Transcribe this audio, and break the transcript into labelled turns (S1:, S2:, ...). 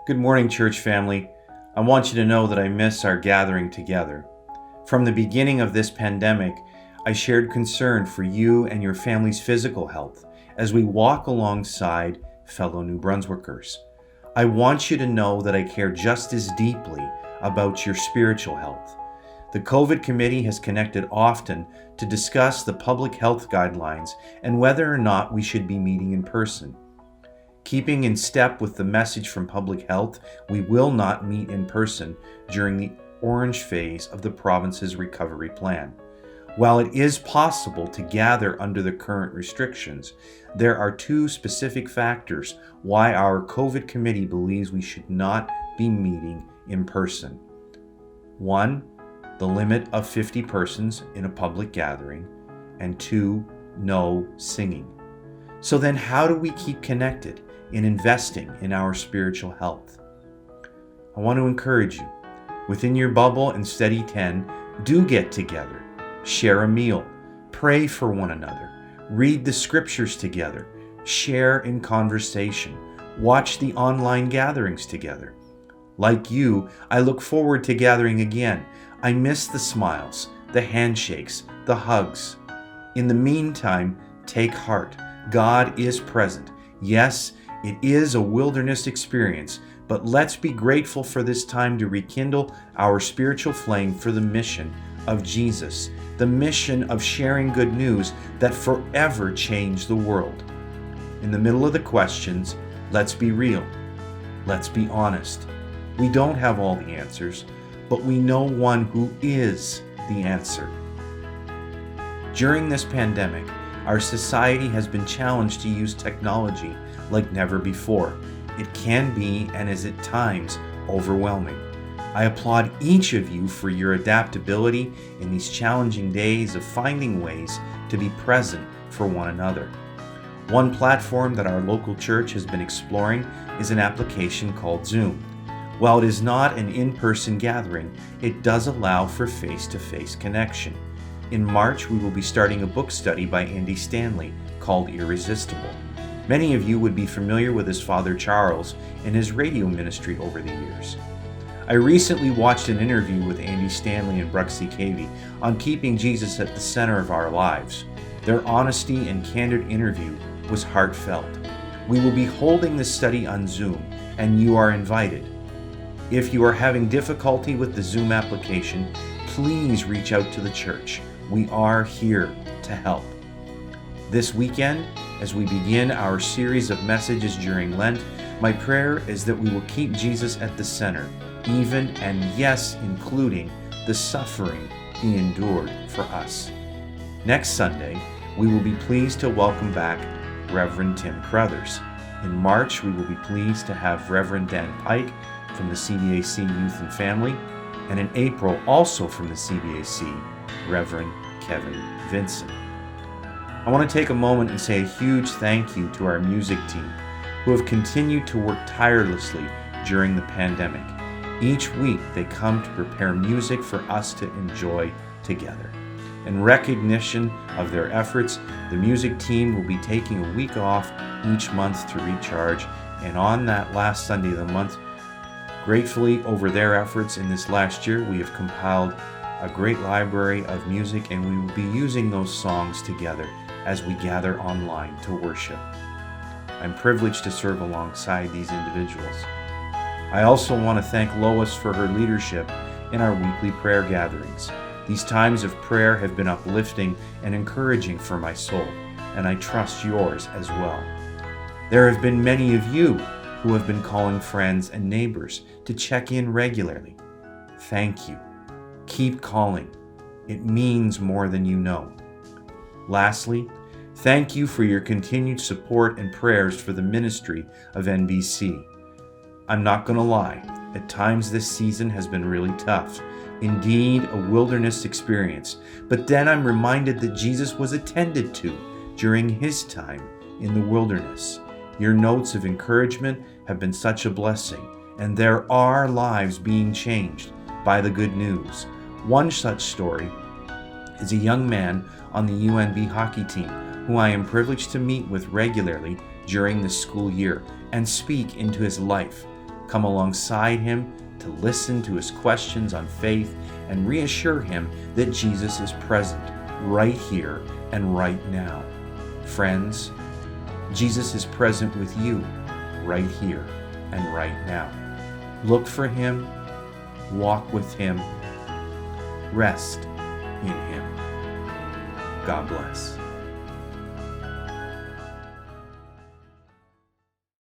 S1: Good morning, church family. I want you to know that I miss our gathering together. From the beginning of this pandemic, I shared concern for you and your family's physical health as we walk alongside fellow New Brunswickers. I want you to know that I care just as deeply about your spiritual health. The COVID committee has connected often to discuss the public health guidelines and whether or not we should be meeting in person. Keeping in step with the message from public health, we will not meet in person during the orange phase of the province's recovery plan. While it is possible to gather under the current restrictions, there are two specific factors why our COVID committee believes we should not be meeting in person. One, the limit of 50 persons in a public gathering, and two, no singing. So then how do we keep connected in investing in our spiritual health? I want to encourage you, within your bubble and steady 10, do get together, share a meal, pray for one another, read the scriptures together, share in conversation, watch the online gatherings together. Like you, I look forward to gathering again. I miss the smiles, the handshakes, the hugs. In the meantime, take heart. God is present. Yes, it is a wilderness experience, but let's be grateful for this time to rekindle our spiritual flame for the mission of Jesus, the mission of sharing good news that forever changed the world. In the middle of the questions, let's be real. Let's be honest. We don't have all the answers, but we know one who is the answer. During this pandemic, our society has been challenged to use technology like never before. It can be, and is at times, overwhelming. I applaud each of you for your adaptability in these challenging days of finding ways to be present for one another. One platform that our local church has been exploring is an application called Zoom. While it is not an in-person gathering, it does allow for face-to-face connection. In March, we will be starting a book study by Andy Stanley called Irresistible. Many of you would be familiar with his father Charles and his radio ministry over the years. I recently watched an interview with Andy Stanley and Bruxy Cavey on keeping Jesus at the center of our lives. Their honesty and candid interview was heartfelt. We will be holding this study on Zoom, and you are invited. If you are having difficulty with the Zoom application, please reach out to the church. We are here to help. This weekend, as we begin our series of messages during Lent, my prayer is that we will keep Jesus at the center, even and yes, including the suffering he endured for us. Next Sunday, we will be pleased to welcome back Reverend Tim Crothers. In March, we will be pleased to have Reverend Dan Pike from the CBAC Youth and Family, and in April, also from the CBAC, Reverend Kevin Vincent. I want to take a moment and say a huge thank you to our music team, who have continued to work tirelessly during the pandemic. Each week, they come to prepare music for us to enjoy together. In recognition of their efforts, the music team will be taking a week off each month to recharge, and on that last Sunday of the month, gratefully over their efforts in this last year, we have compiled a great library of music, and we will be using those songs together as we gather online to worship. I'm privileged to serve alongside these individuals. I also want to thank Lois for her leadership in our weekly prayer gatherings. These times of prayer have been uplifting and encouraging for my soul, and I trust yours as well. There have been many of you who have been calling friends and neighbors to check in regularly. Thank you. Keep calling. It means more than you know. Lastly, thank you for your continued support and prayers for the ministry of NBC. I'm not going to lie, at times this season has been really tough. Indeed, a wilderness experience. But then I'm reminded that Jesus was attended to during his time in the wilderness. Your notes of encouragement have been such a blessing, and there are lives being changed by the good news. One such story is a young man on the UNB hockey team who I am privileged to meet with regularly during the school year and speak into his life. Come alongside him to listen to his questions on faith and reassure him that Jesus is present right here and right now. Friends, Jesus is present with you right here and right now. Look for him, walk with him, rest in him. God bless.